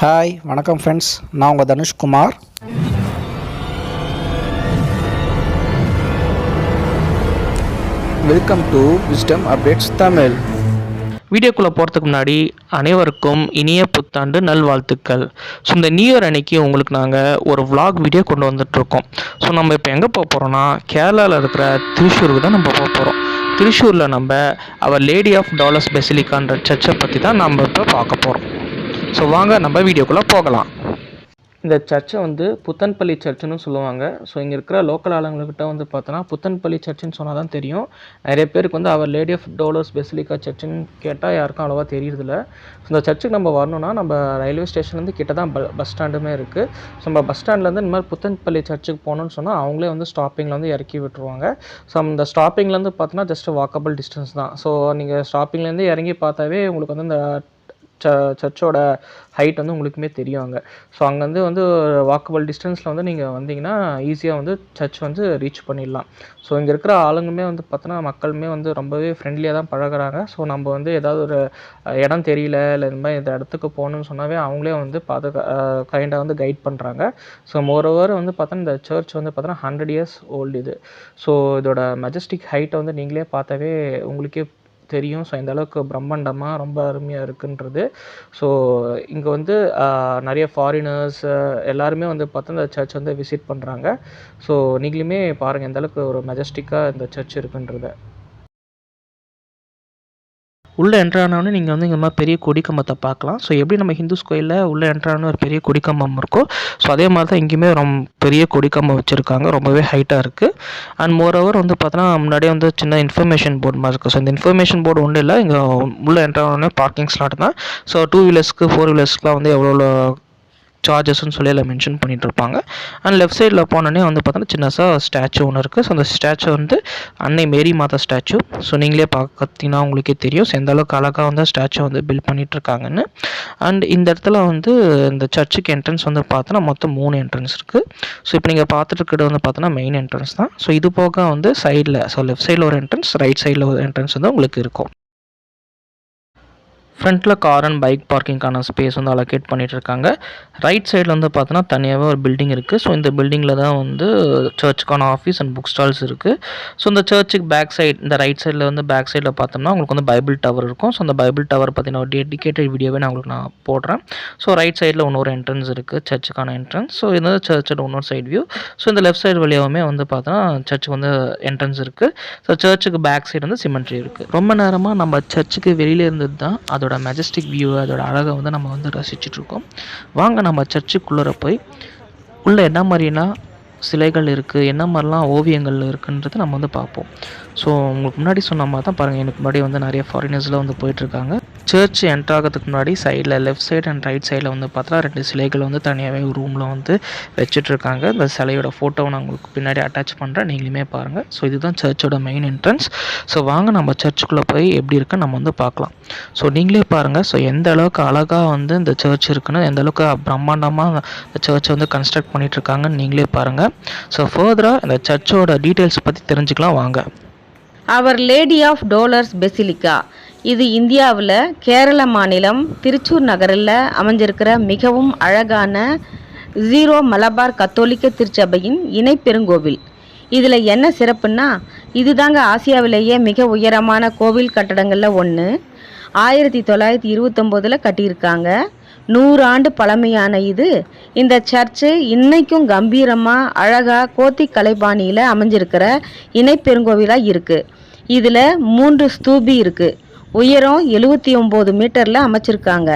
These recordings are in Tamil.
ஹாய் வணக்கம் ஃப்ரெண்ட்ஸ், நான் உங்கள் Dhanushkumar. Welcome to wisdom updates Tamil. வீடியோக்குள்ளே போகிறதுக்கு முன்னாடி அனைவருக்கும் இனிய புத்தாண்டு நல்வாழ்த்துக்கள். ஸோ இந்த நியூ இயர் அன்னைக்கு உங்களுக்கு நாங்கள் ஒரு vlog வீடியோ கொண்டு வந்துட்ருக்கோம். ஸோ நம்ம இப்போ எங்கே போக போகிறோன்னா கேரளாவில் இருக்கிற திருச்சூருக்கு தான் நம்ம போக போகிறோம். திருச்சூரில் நம்ம அவர் லேடி ஆஃப் டாலர்ஸ் பெசிலிக்கான்ற சர்ச்சை பற்றி தான் நம்ம இப்போ பார்க்க போகிறோம். ஸோ வாங்க நம்ம வீடியோக்குள்ளே போகலாம். இந்த சர்ச்சை புத்தன்பள்ளி சர்ச்சுன்னு சொல்லுவாங்க. ஸோ இங்கே இருக்கிற லோக்கல் ஆளுங்கக்கிட்ட பார்த்தோன்னா புத்தன்பள்ளி சர்ச்சுன்னு சொன்னால் தான் தெரியும். நிறைய பேருக்கு அவர் லேடி ஆஃப் டாலர்ஸ் பெசிலிக்கா சர்ச்சுன்னு கேட்டால் யாருக்கும் அவ்வளோவா தெரியுறதில்ல. ஸோ இந்த சர்ச்சுக்கு நம்ம வரணும்னா நம்ம ரயில்வே ஸ்டேஷன்லேருந்து கிட்ட தான் பஸ் ஸ்டாண்டுமே இருக்குது. ஸோ நம்ம பஸ் ஸ்டாண்ட்லேருந்து இந்த மாதிரி புத்தன்பள்ளி சர்ச்சுக்கு போகணுன்னு சொன்னால் அவங்களே ஸ்டாப்பிங்கில் இறக்கி விட்டுருவாங்க. ஸோ அந்த ஸ்டாப்பிங்லேருந்து பார்த்தோன்னா ஜஸ்ட் வாக்கபிள் டிஸ்டன்ஸ் தான். ஸோ நீங்கள் ஸ்டாப்பிங்லேருந்து இறங்கி பார்த்தாவே உங்களுக்கு இந்த சர்ச்சோட ஹைட் உங்களுக்குமே தெரியும் அங்கே. ஸோ அங்கேருந்து வாக்கபிள் டிஸ்டன்ஸில் நீங்கள் வந்தீங்கன்னா ஈஸியாக சர்ச் ரீச் பண்ணிடலாம். ஸோ இங்கே இருக்கிற ஆளுங்களுமே பார்த்தோன்னா மக்களுமே ரொம்பவே ஃப்ரெண்ட்லியாக தான் பழகுறாங்க. ஸோ நம்ம ஏதாவது ஒரு இடம் தெரியல இல்லை இந்த மாதிரி இந்த இடத்துக்கு போகணுன்னு சொன்னாவே அவங்களே கைண்டாக கைட் பண்ணுறாங்க. ஸோ மோரோவர் பார்த்தோன்னா இந்த சர்ச் பார்த்தோன்னா 100 years ஓல்டு இது. ஸோ இதோட மெஜஸ்டிக் ஹைட்டை நீங்களே பார்த்தாவே உங்களுக்கே தெரியும். ஸோ இந்த அளவுக்கு பிரம்மாண்டமாக ரொம்ப அருமையாக இருக்குன்றது. ஸோ இங்கே நிறைய ஃபாரினர்ஸ் எல்லாருமே பார்த்தா இந்த சர்ச் விசிட் பண்ணுறாங்க. ஸோ நீங்களுமே பாருங்கள் எந்த அளவுக்கு ஒரு மெஜஸ்டிக்காக இந்த சர்ச் இருக்குன்றத. உள்ளே என்ட்ரானோடனே நீங்கள் இங்கே மாதிரி பெரிய கொடிக்கம்பத்தை பார்க்கலாம். ஸோ எப்படி நம்ம ஹிந்துஸ் கோயிலில் உள்ளே என்ட்ரானோன்னு ஒரு பெரிய கொடிக்கம்பம் இருக்கும். ஸோ அதே மாதிரி தான் இங்கேயுமே பெரிய கொடிக்கம்பம் வச்சுருக்காங்க. ரொம்பவே ஹைட்டாக இருக்குது. அண்ட் மோரோவர் பார்த்தோன்னா முன்னாடியே சின்ன இன்ஃபர்மேஷன் போர்டு மாதிரி இருக்குது. ஸோ இந்த இன்ஃபர்மேஷன் போர்டு ஒன்றும் இல்லை, இங்கே உள்ளே என்ட்ரானோடனே பார்க்கிங் ஸ்லாட் தான். ஸோ 2 வீலர்ஸ்க்கு 4 வீலர்ஸ்க்குலாம் எவ்வளோ சார்ஜஸ்ன்னு சொல்லி அதில் மென்ஷன் பண்ணிகிட்டு இருப்பாங்க. அண்ட் லெஃப்ட் சைடில் போனோடனே பார்த்தோன்னா சின்னதாக ஸ்டாச்சு ஒன்று இருக்குது. ஸோ அந்த ஸ்டாச்சு அன்னை மேரி மாதா ஸ்டாச்சு. ஸோ நீங்களே பார்த்தீங்கன்னா உங்களுக்கே தெரியும். ஸோ எந்த அளவுக்கு அழகாக ஸ்டாச்சு பில்ட் பண்ணிகிட்ருக்காங்கன்னு. அண்ட் இந்த இடத்துல இந்த சர்ச்சுக்கு என்ட்ரன்ஸ் பார்த்தோன்னா மொத்தம் 3 என்ட்ரன்ஸ் இருக்குது. ஸோ இப்போ நீங்கள் பார்த்துட்டு இருக்கிறது பார்த்தோன்னா மெயின் என்ட்ரன்ஸ் தான். ஸோ இது போக சைடில் லெஃப்ட் சைடில் ஒரு என்ட்ரன்ஸ், ரைட் சைடில் ஒரு என்ட்ரன்ஸ் உங்களுக்கு இருக்கும். ஃப்ரண்ட்டில் கார் அண்ட் பைக் பார்க்கிங்கான ஸ்பேஸ் அலோகேட் பண்ணிகிட்ருக்காங்க. ரைட் சைடில் பார்த்தோன்னா தனியாகவே ஒரு பில்டிங் இருக்குது. ஸோ இந்த பில்டிங்கில் தான் சர்ச்சுக்கான ஆஃபீஸ் அண்ட் புக் ஸ்டால்ஸ் இருக்குது. ஸோ இந்த சர்ச்சுக்கு பேக் சைட், இந்த ரைட் சைடில் பேக் சைடில் பார்த்தோம்னா உங்களுக்கு பைபிள் டவர் இருக்கும். ஸோ அந்த பைபிள் டவர் பற்றின ஒரு டெடிகேட்டட் வீடியோவே நான் போடுறேன். ஸோ ரைட் சைடில் இன்னொரு என்ட்ரன்ஸ் இருக்குது, சர்ச்சுக்கான என்ட்ரன்ஸ். ஸோ இது சர்ச்சோட இன்னொரு சைட் வியூ. ஸோ இந்த லெஃப்ட் சைடு வழியாகவுமே பார்த்தோன்னா சர்ச்சுக்கு என்ட்ரன்ஸ் இருக்குது. ஸோ சர்ச்சுக்கு பேக் சைடு சிமெண்ட்ரி இருக்குது. ரொம்ப நேரமாக நம்ம சர்ச்சுக்கு வெளியில் இருந்தது தான் அதோட மெஜஸ்டிக் வியூ, அதோட அழகை நம்ம ரசிச்சுட்ருக்கோம். வாங்க நம்ம சர்ச்சுக்குள்ளே போய் உள்ளே என்ன மாதிரினா சிலைகள் இருக்குது, என்ன மாதிரிலாம் ஓவியங்கள் இருக்குன்றது நம்ம பார்ப்போம். ஸோ உங்களுக்கு முன்னாடி சொன்ன மாதிரி தான் பாருங்கள், எனக்கு முன்னாடி நிறைய ஃபாரினர்ஸ்லாம் போயிட்டுருக்காங்க. சர்ச் என்ட்ராகிறதுக்கு முன்னாடி சைடில் லெஃப்ட் சைடு அண்ட் ரைட் சைடில் பார்த்தா 2 சிலைகள் தனியாகவே ஒரு ரூமில் வச்சுட்ருக்காங்க. இந்த சிலையோட ஃபோட்டோவை நான் உங்களுக்கு பின்னாடி அட்டாச் பண்ணுறேன், நீங்களுமே பாருங்கள். ஸோ இதுதான் சர்ச்சோட மெயின் என்ட்ரன்ஸ். ஸோ வாங்க நம்ம சர்ச்சுக்குள்ளே போய் எப்படி இருக்குன்னு நம்ம பார்க்கலாம். ஸோ நீங்களே பாருங்கள். ஸோ எந்த அளவுக்கு அழகாக இந்த சர்ச் இருக்குன்னு, எந்த அளவுக்கு பிரம்மாண்டமாக இந்த சர்ச்சை கன்ஸ்ட்ரக்ட் பண்ணிகிட்ருக்காங்கன்னு நீங்களே பாருங்கள். ஸோ ஃபர்தராக இந்த சர்ச்சோட டீட்டெயில்ஸ் பற்றி தெரிஞ்சுக்கலாம் வாங்க. அவர் லேடி ஆஃப் டாலர்ஸ் பெசிலிக்கா, இது இந்தியாவில் கேரள மாநிலம் திருச்சூர் நகரில் அமைஞ்சிருக்கிற மிகவும் அழகான ஜீரோ மலபார் கத்தோலிக்க திருச்சபையின் இணை பெருங்கோவில். இதில் என்ன சிறப்புன்னா, இதுதாங்க ஆசியாவிலேயே மிக உயரமான கோவில் கட்டடங்களில் ஒன்று. 1929 கட்டியிருக்காங்க. 100 ஆண்டு பழமையான இந்த சர்ச்சு இன்னைக்கும் கம்பீரமாக அழகாக கோத்திக் கலைபாணியில் அமைஞ்சிருக்கிற இணை பெருங்கோவிலாக இருக்குது. இதில் 3 ஸ்தூபி இருக்குது. உயரம் 79 மீட்டரில் அமைச்சிருக்காங்க.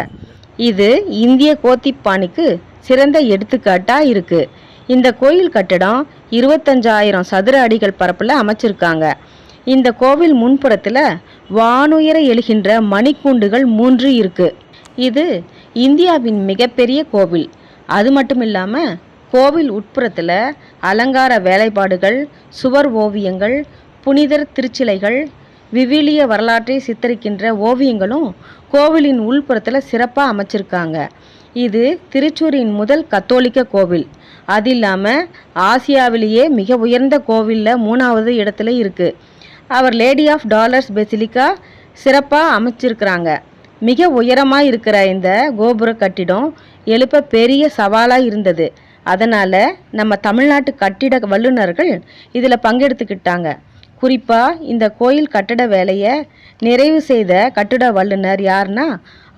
இது இந்திய கோத்திக் பாணிக்கு சிறந்த எடுத்துக்காட்டாக இருக்குது. இந்த கோயில் கட்டடம் 25,000 சதுர அடிகள் பரப்பில் அமைச்சிருக்காங்க. இந்த கோவில் முன்புறத்தில் வானுயர எழுகின்ற மணிக்கூண்டுகள் 3 இருக்குது. இது இந்தியாவின் மிகப்பெரிய கோவில். அது மட்டும் இல்லாமல் கோவில் உட்புறத்தில் அலங்கார வேலைப்பாடுகள், சுவர் ஓவியங்கள், புனிதர் திருச்சிலைகள், விவிலிய வரலாற்றை சித்தரிக்கின்ற ஓவியங்களும் கோவிலின் உள்புறத்தில் சிறப்பாக அமைச்சிருக்காங்க. இது திருச்சூரின் முதல் கத்தோலிக்க கோவில். அது இல்லாமல் ஆசியாவிலேயே மிக உயர்ந்த கோவிலில் 3வது இடத்துல இருக்குது. அவர் லேடி ஆஃப் டாலர்ஸ் பெசிலிக்கா சிறப்பாக அமைச்சிருக்கிறாங்க. மிக உயரமாக இருக்கிற இந்த கோபுர கட்டிடம் எழுப்ப பெரிய சவாலாக இருந்தது. அதனால் நம்ம தமிழ்நாட்டு கட்டிட வல்லுநர்கள் இதில் பங்கெடுத்துக்கிட்டாங்க. குறிப்பாக இந்த கோயில் கட்டட வேலையை நிறைவு செய்த கட்டிட வல்லுநர் யாருன்னா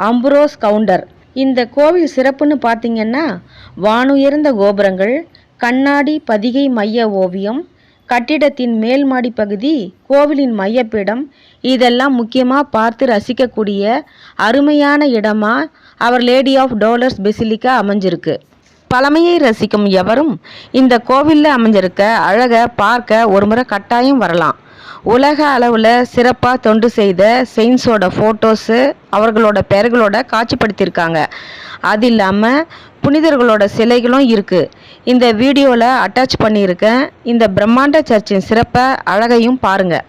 அம்புரோஸ் கவுண்டர். இந்த கோவில் சிறப்புன்னு பார்த்தீங்கன்னா வானுயர்ந்த கோபுரங்கள், கண்ணாடி பதிகை மைய ஓவியம், கட்டிடத்தின் மேல் மாடி பகுதி, கோவிலின் மையப்பீடம், இதெல்லாம் முக்கியமாக பார்த்து ரசிக்கக்கூடிய அருமையான இடமா அவர் லேடி ஆஃப் டோலர்ஸ் பெசிலிக்கா அமைஞ்சிருக்கு. பழமையை ரசிக்கும் எவரும் இந்த கோவிலில் அமைஞ்சிருக்க அழகை பார்க்க ஒரு முறை கட்டாயம் வரலாம். உலக அளவில் சிறப்பாக தொண்டு செய்த செயின்ஸோட ஃபோட்டோஸு அவர்களோட பெயர்களோட காட்சிப்படுத்தியிருக்காங்க. அது இல்லாமல் புனிதர்களோட சிலைகளும் இருக்குது. இந்த வீடியோவில் அட்டாச் பண்ணியிருக்கேன். இந்த பிரம்மாண்ட சர்ச்சின் சிறப்பை அழகையும் பாருங்கள்.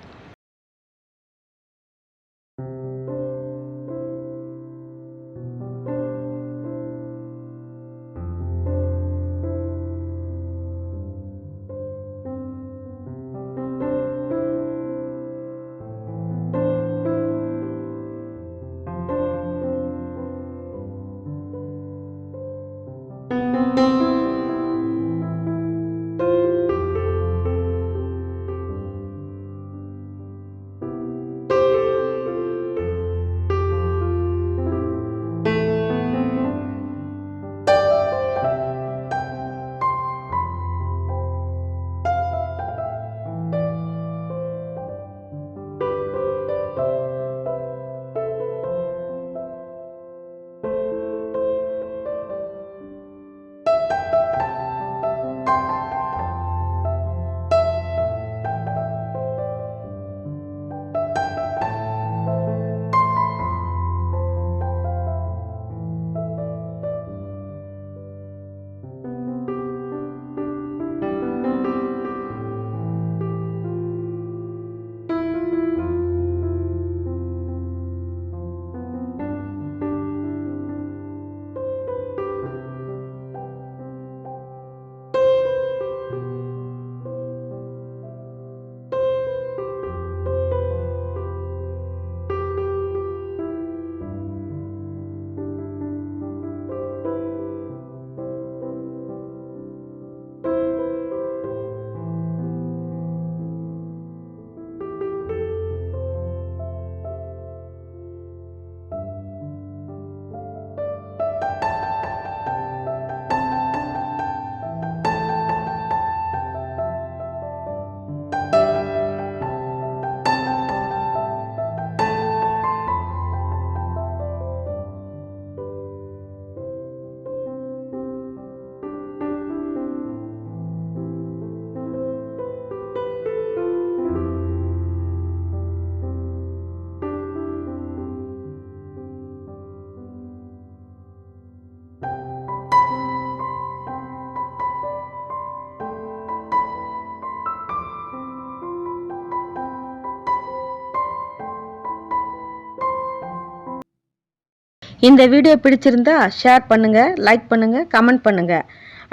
இந்த வீடியோ பிடிச்சிருந்தா ஷேர் பண்ணுங்கள், லைக் பண்ணுங்கள், கமெண்ட் பண்ணுங்கள்.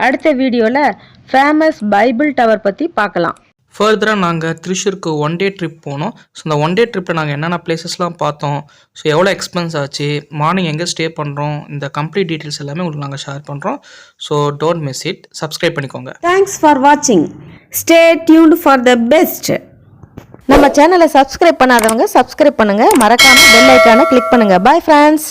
அடுத்த வீடியோவில் ஃபேமஸ் பைபிள் டவர் பற்றி பார்க்கலாம். ஃபர்தராக நாங்கள் திருச்சூருக்கு ஒன் டே ட்ரிப் போனோம். ஸோ அந்த ஒன் டே ட்ரிப்பில் நாங்கள் என்னென்ன பிளேசஸ்லாம் பார்த்தோம், ஸோ எவ்வளோ எக்ஸ்பென்ஸ் ஆச்சு, மார்னிங் எங்கே ஸ்டே பண்ணுறோம், இந்த கம்ப்ளீட் டீட்டெயில்ஸ் எல்லாமே உங்களுக்கு நாங்கள் ஷேர் பண்ணுறோம். So don't miss it, subscribe பண்ணிக்கோங்க. தேங்க்ஸ் ஃபார் வாட்சிங். Stay tuned for the best. நம்ம சேனலை சப்ஸ்கிரைப் பண்ணாதவங்க சப்ஸ்கிரைப் பண்ணுங்கள், மறக்காமல் பெல் ஐக்கானை கிளிக் பண்ணுங்கள். Bye friends.